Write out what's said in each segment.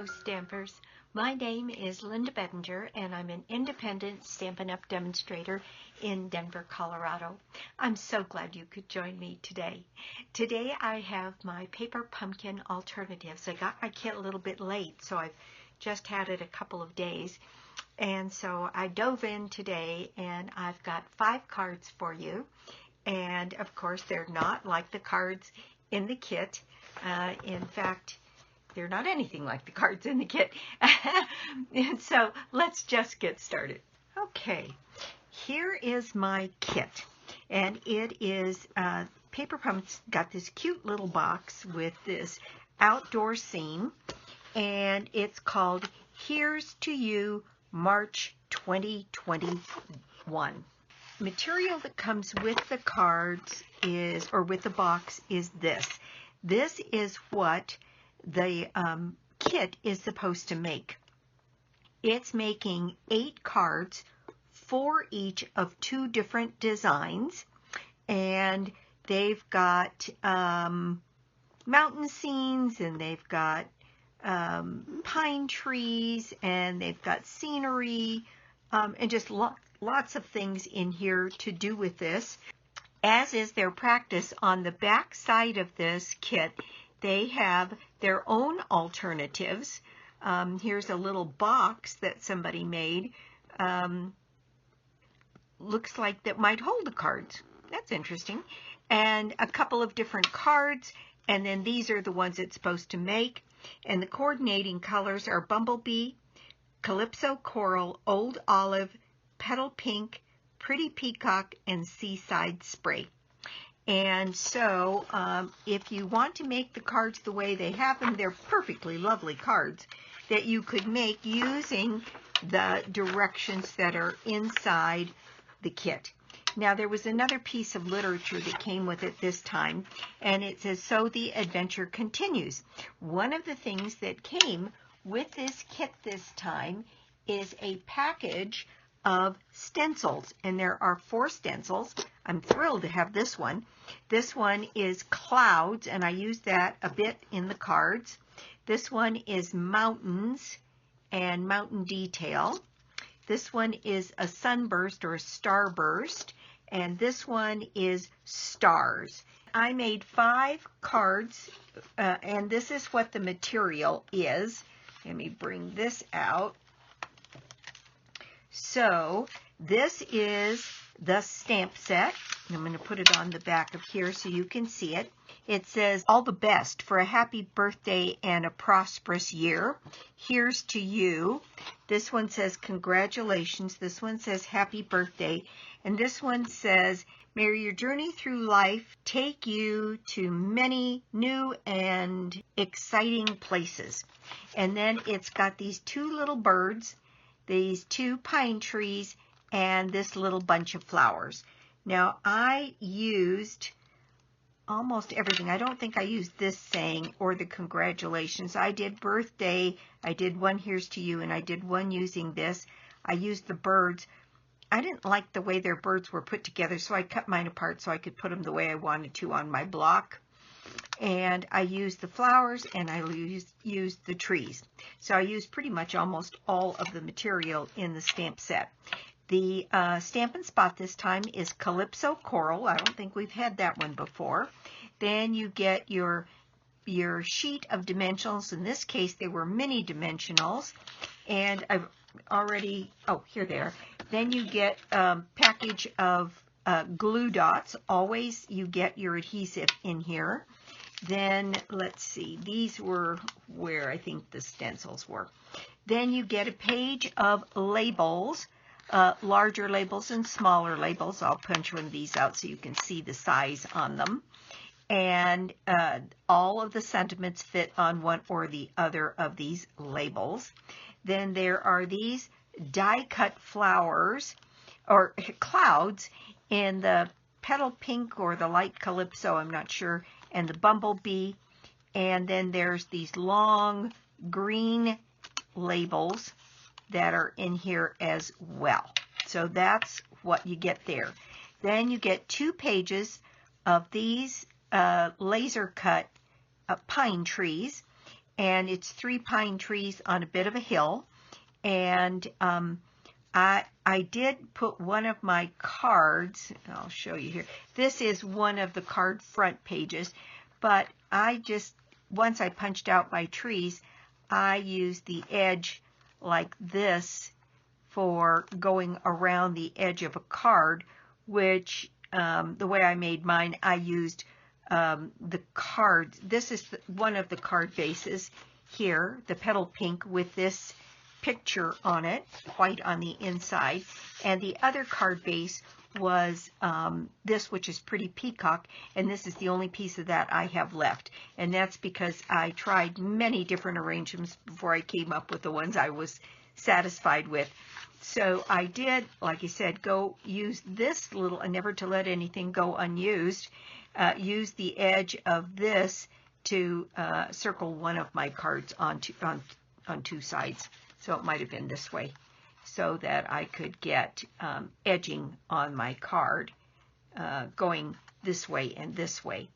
Hello Stampers, my name is Linda Bedinger and I'm an independent Stampin' Up! Demonstrator in Denver, Colorado. I'm so glad you could join me today. Today I have my paper pumpkin alternatives. I got my kit a little bit late, so I've just had it a couple of days. And so I dove in today and I've got 5 cards for you. And of course they're not like the cards in the kit. In fact, they're not anything like the cards in the kit. And so let's just get started. Okay, here is my kit. And it is, Paper Pump's got this cute little box with this outdoor scene. And it's called Here's to You March 2021. Material that comes with the cards is, or with the box, is this. This is what the kit is supposed to make. It's making 8 cards, 4 each of 2 different designs, and they've got mountain scenes, and they've got pine trees, and they've got scenery, and just lots of things in here to do with this. As is their practice, on the back side of this kit, they have their own alternatives. Here's a little box that somebody made. Looks like that might hold the cards. That's interesting. And a couple of different cards, and then these are the ones it's supposed to make. And the coordinating colors are Bumblebee, Calypso Coral, Old Olive, Petal Pink, Pretty Peacock, and Seaside Spray. And so if you want to make the cards the way they have them, they're perfectly lovely cards that you could make using the directions that are inside the kit. Now, there was another piece of literature that came with it this time, and it says, So the Adventure Continues. One of the things that came with this kit this time is a package of stencils, and there are 4 stencils. I'm thrilled to have this one. This one is Clouds, and I used that a bit in the cards. This one is Mountains and Mountain Detail. This one is a Sunburst or a Starburst, and this one is Stars. I made 5 cards, and this is what the material is. Let me bring this out. So this is the stamp set. I'm going to put it on the back of here so you can see it. It says, All the best for a happy birthday and a prosperous year. Here's to you. This one says, Congratulations. This one says, Happy birthday. And this one says, May your journey through life take you to many new and exciting places. And then it's got these 2 little birds, these 2 pine trees, and this little bunch of flowers. Now, I used almost everything. I don't think I used this saying or the congratulations. I did birthday, I did one here's to you, and I did one using this. I used the birds. I didn't like the way their birds were put together, so I cut mine apart so I could put them the way I wanted to on my block. And I used the flowers, and I used the trees. So I used pretty much almost all of the material in the stamp set. The Stampin' Spot this time is Calypso Coral. I don't think we've had that one before. Then you get your sheet of dimensionals. In this case, they were mini dimensionals. And I've already, oh, here they are. Then you get a package of glue dots. Always you get your adhesive in here. Then, let's see, these were where I think the stencils were. Then you get a page of labels. Larger labels and smaller labels. I'll punch one of these out so you can see the size on them. And all of the sentiments fit on one or the other of these labels. Then there are these die-cut flowers or clouds in the petal pink or the light calypso, I'm not sure, and the bumblebee. And then there's these long green labels that are in here as well. So that's what you get there. Then you get 2 pages of these laser cut pine trees, and it's 3 pine trees on a bit of a hill. And I did put one of my cards, I'll show you here. This is one of the card front pages, but once I punched out my trees, I used the edge like this for going around the edge of a card, which the way I made mine, I used the cards. This is one of the card bases here, the petal pink with this picture on it, white on the inside, and the other card base was this, which is Pretty Peacock, and this is the only piece of that I have left, and that's because I tried many different arrangements before I came up with the ones I was satisfied with. So I did, like I said, go use this little, never to let anything go unused, use the edge of this to circle one of my cards on two sides. So it might have been this way, so that I could get edging on my card going this way and this way.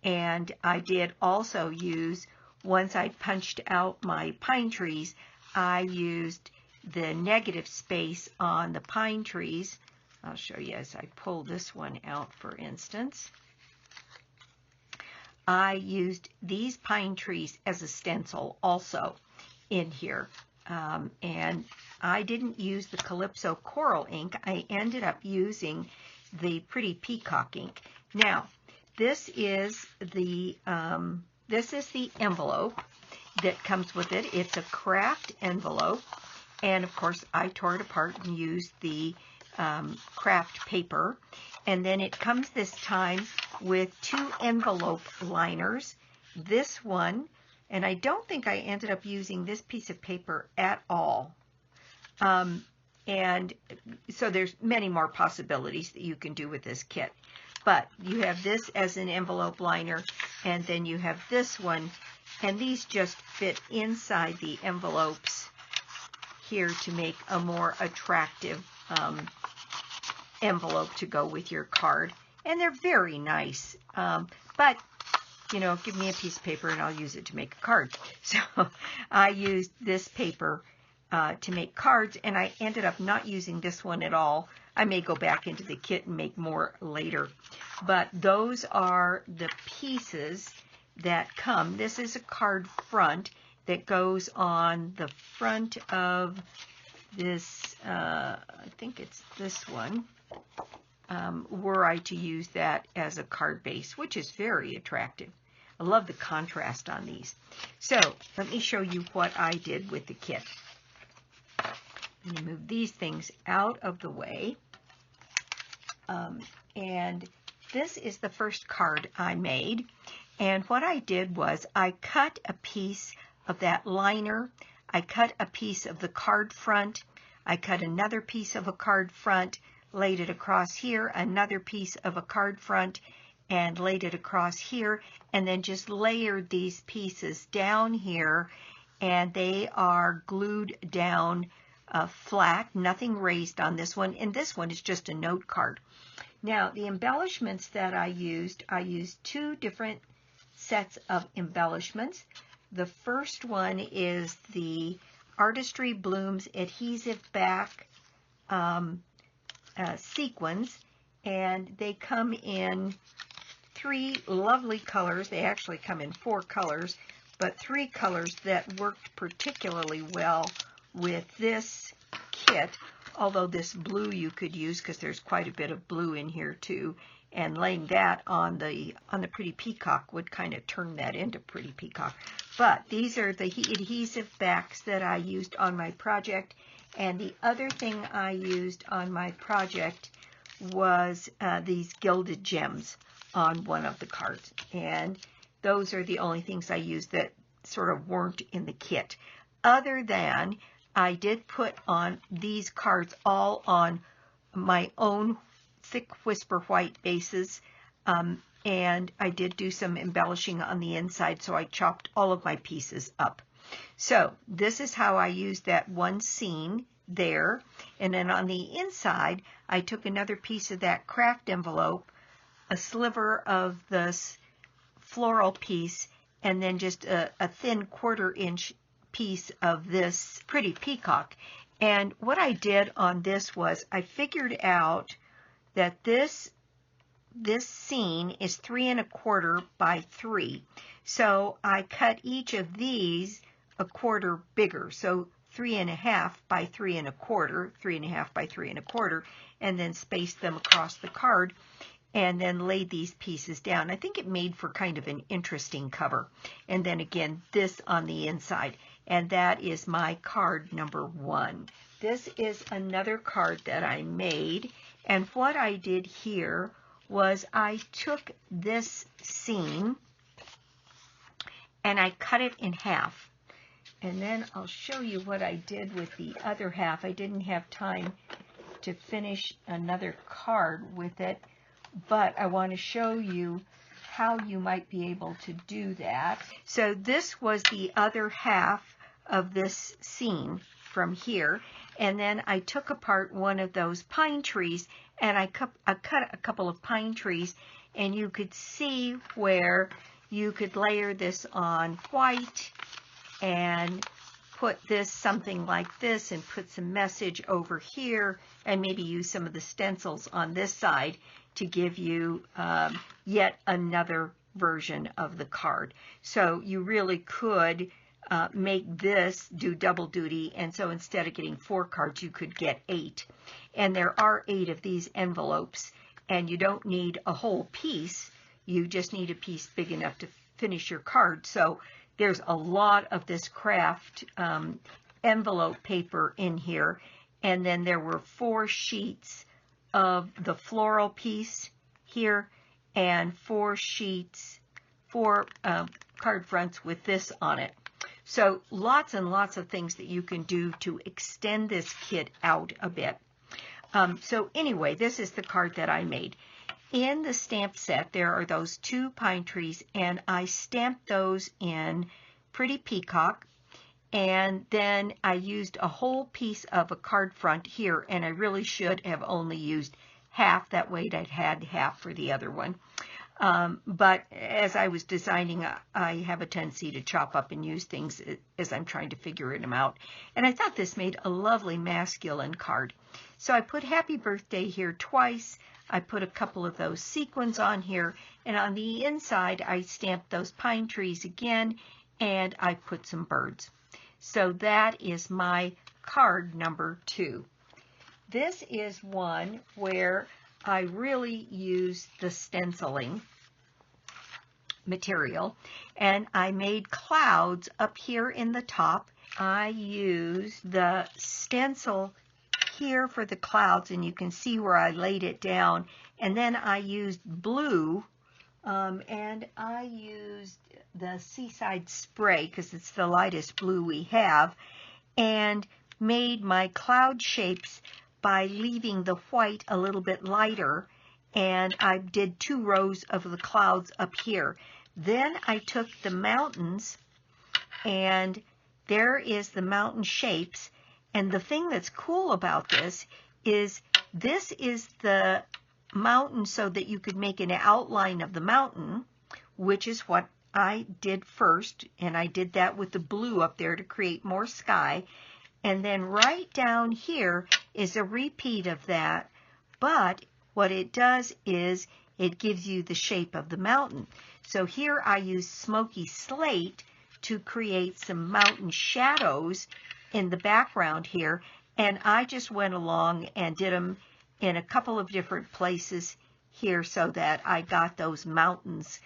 And I did also use, once I punched out my pine trees, I used the negative space on the pine trees. I'll show you as I pull this one out, for instance. I used these pine trees as a stencil also in here. And I didn't use the Calypso Coral ink. I ended up using the Pretty Peacock ink. Now, this is the envelope that comes with it. It's a craft envelope, and of course I tore it apart and used the craft paper. And then it comes this time with 2 envelope liners. This one, and I don't think I ended up using this piece of paper at all. And so there's many more possibilities that you can do with this kit. But you have this as an envelope liner, and then you have this one, and these just fit inside the envelopes here to make a more attractive envelope to go with your card. And they're very nice. But you know, give me a piece of paper and I'll use it to make a card. So I used this paper to make cards, and I ended up not using this one at all. I may go back into the kit and make more later. But those are the pieces that come. This is a card front that goes on the front of this, I think it's this one, were I to use that as a card base, which is very attractive. I love the contrast on these. So let me show you what I did with the kit. I'm going to move these things out of the way. And this is the first card I made. And what I did was I cut a piece of that liner. I cut a piece of the card front. I cut another piece of a card front, laid it across here, another piece of a card front, and laid it across here, and then just layered these pieces down here, and they are glued down flat, nothing raised on this one, and this one is just a note card. Now, the embellishments that I used 2 different sets of embellishments. The first one is the Artistry Blooms Adhesive back Sequins, and they come in 3 lovely colors. They actually come in 4 colors, but 3 colors that worked particularly well with this kit, although this blue you could use because there's quite a bit of blue in here too, and laying that on the Pretty Peacock would kind of turn that into Pretty Peacock. But these are the adhesive backs that I used on my project, and the other thing I used on my project was these Gilded Gems on one of the cards, and those are the only things I used that sort of weren't in the kit. Other than I did put on these cards all on my own thick Whisper White bases, and I did do some embellishing on the inside, so I chopped all of my pieces up. So this is how I used that one scene there, and then on the inside I took another piece of that craft envelope, a sliver of this floral piece, and then just a thin 1/4 inch piece of this pretty peacock. And what I did on this was I figured out that this scene is 3 1/4 by 3. So I cut each of these 1/4 bigger. So 3 1/2 by 3 1/4, 3 1/2 by 3 1/4, and then spaced them across the card and then laid these pieces down. I think it made for kind of an interesting cover. And then again, this on the inside. And that is my card number 1. This is another card that I made. And what I did here was I took this seam and I cut it in half. And then I'll show you what I did with the other half. I didn't have time to finish another card with it, but I want to show you how you might be able to do that. So this was the other half of this seam from here, and then I took apart one of those pine trees and I cut a couple of pine trees, and you could see where you could layer this on white and put this something like this and put some message over here and maybe use some of the stencils on this side to give you yet another version of the card. So you really could make this do double duty, and so instead of getting 4 cards you could get 8. And there are 8 of these envelopes, and you don't need a whole piece, you just need a piece big enough to finish your card. So there's a lot of this craft envelope paper in here, and then there were 4 sheets of the floral piece here and 4 sheets, 4 card fronts with this on it. So lots and lots of things that you can do to extend this kit out a bit. So anyway, this is the card that I made. In the stamp set, there are those 2 pine trees, and I stamped those in Pretty Peacock, and then I used a whole piece of a card front here, and I really should have only used half. That way I'd had half for the other one. But as I was designing, I have a tendency to chop up and use things as I'm trying to figure them out. And I thought this made a lovely masculine card. So I put Happy Birthday here twice. I put a couple of those sequins on here. And on the inside, I stamped those pine trees again, and I put some birds. So that is my card number 2. This is one where I really use the stenciling material, and I made clouds up here in the top. I used the stencil here for the clouds, and you can see where I laid it down, and then I used blue, and I used the Seaside Spray because it's the lightest blue we have, and made my cloud shapes by leaving the white a little bit lighter, and I did 2 rows of the clouds up here. Then I took the mountains, and there is the mountain shapes, and the thing that's cool about this is the mountain so that you could make an outline of the mountain, which is what I did first, and I did that with the blue up there to create more sky. And then right down here is a repeat of that, but what it does is it gives you the shape of the mountain. So here I use smoky slate to create some mountain shadows in the background here, and I just went along and did them in a couple of different places here so that I got those mountains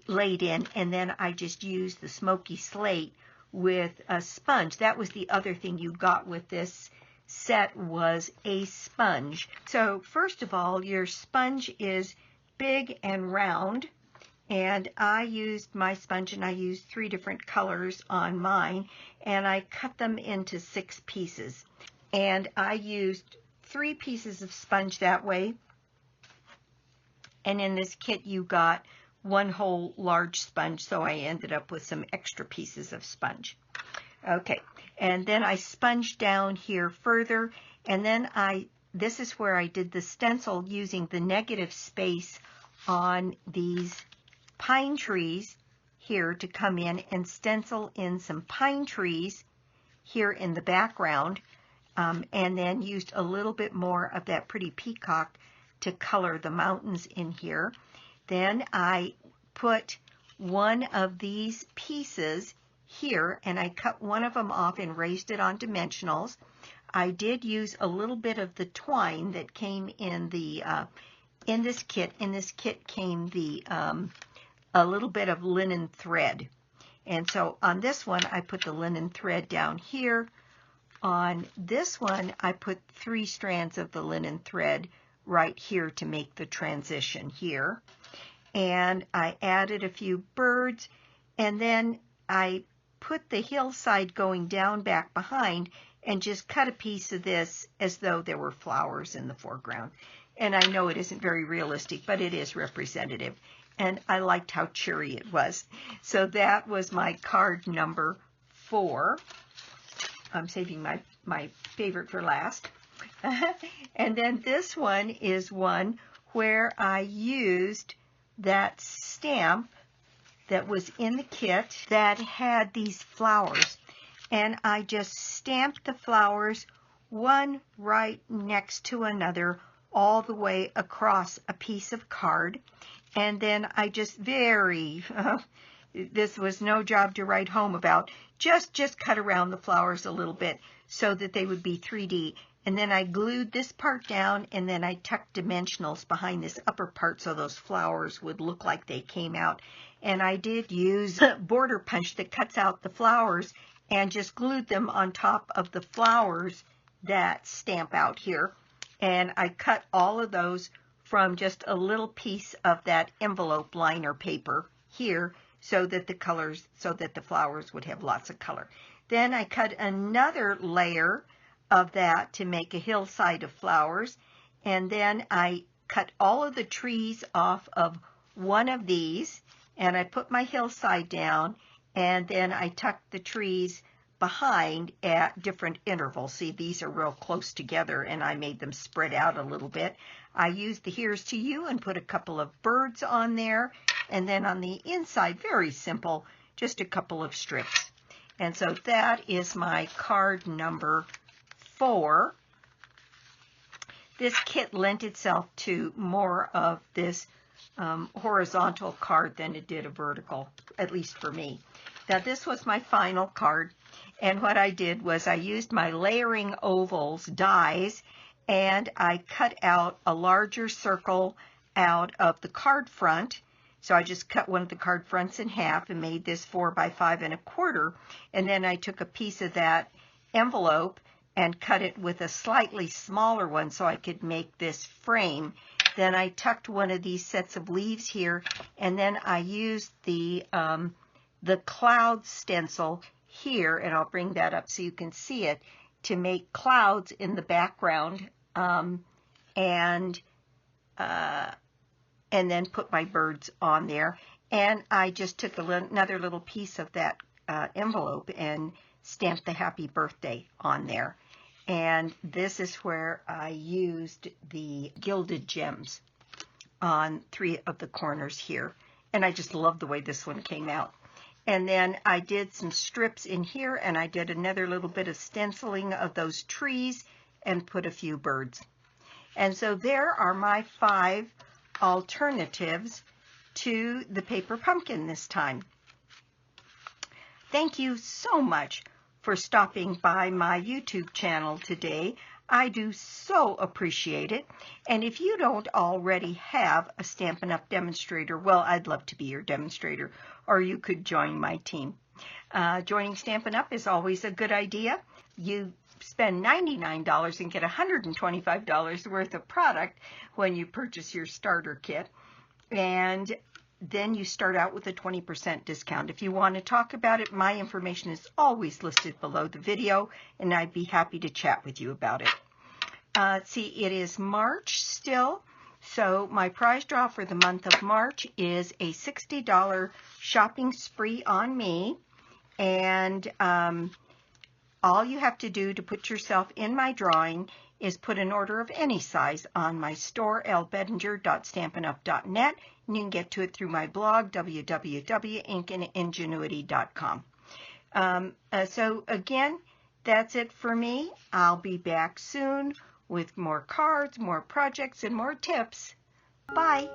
laid in, and then I just used the smoky slate with a sponge. That was the other thing you got with this set, was a sponge. So first of all, your sponge is big and round, and I used my sponge, and I used 3 different colors on mine, and I cut them into 6 pieces, and I used 3 pieces of sponge that way. And in this kit you got 1 whole large sponge, so I ended up with some extra pieces of sponge. Okay, and then I sponged down here further, and then this is where I did the stencil using the negative space on these pine trees here to come in and stencil in some pine trees here in the background, and then used a little bit more of that pretty peacock to color the mountains in here. Then I put one of these pieces here, and I cut one of them off and raised it on dimensionals. I did use a little bit of the twine that came in the in this kit. In this kit came the a little bit of linen thread, and so on this one I put the linen thread down here. On this one I put 3 strands of the linen thread right here to make the transition here, and I added a few birds, and then I put the hillside going down back behind and just cut a piece of this as though there were flowers in the foreground. And I know it isn't very realistic, but it is representative. And I liked how cheery it was. So that was my card number 4. I'm saving my favorite for last. And then this one is one where I used that stamp that was in the kit that had these flowers. And I just stamped the flowers one right next to another all the way across a piece of card. And then I just this was no job to write home about, just cut around the flowers a little bit so that they would be 3D. And then I glued this part down, and then I tucked dimensionals behind this upper part so those flowers would look like they came out. And I did use border punch that cuts out the flowers and just glued them on top of the flowers that stamp out here. And I cut all of those from just a little piece of that envelope liner paper here so that the flowers would have lots of color. Then I cut another layer of that to make a hillside of flowers, and then I cut all of the trees off of one of these, and I put my hillside down, and then I tucked the trees behind at different intervals. See, these are real close together, and I made them spread out a little bit. I used the Here's to You and put a couple of birds on there, and then on the inside, very simple, just a couple of strips. And so that is my card number 4. This kit lent itself to more of this horizontal card than it did a vertical, at least for me. Now this was my final card, and what I did was I used my layering ovals dies, and I cut out a larger circle out of the card front. So I just cut one of the card fronts in half and made this 4 by 5 1/4, and then I took a piece of that envelope and cut it with a slightly smaller one so I could make this frame. Then I tucked one of these sets of leaves here, and then I used the cloud stencil here, and I'll bring that up so you can see it, to make clouds in the background, and then put my birds on there. And I just took another little piece of that envelope and stamped the happy birthday on there. And this is where I used the Gilded Gems on 3 of the corners here. And I just love the way this one came out. And then I did some strips in here, and I did another little bit of stenciling of those trees and put a few birds. And so there are my 5 alternatives to the paper pumpkin this time. Thank you so much for stopping by my YouTube channel today. I do so appreciate it. And if you don't already have a Stampin' Up! Demonstrator, well, I'd love to be your demonstrator, or you could join my team. Joining Stampin' Up! Is always a good idea. You spend $99 and get $125 worth of product when you purchase your starter kit. And then you start out with a 20% discount. If you want to talk about it, my information is always listed below the video, and I'd be happy to chat with you about it. See, it is March still, so my prize draw for the month of March is a $60 shopping spree on me, and all you have to do to put yourself in my drawing is put an order of any size on my store, lbedinger.stampinup.net. and you can get to it through my blog, www.ingenuity.com. So again, that's it for me. I'll be back soon with more cards, more projects, and more tips. Bye.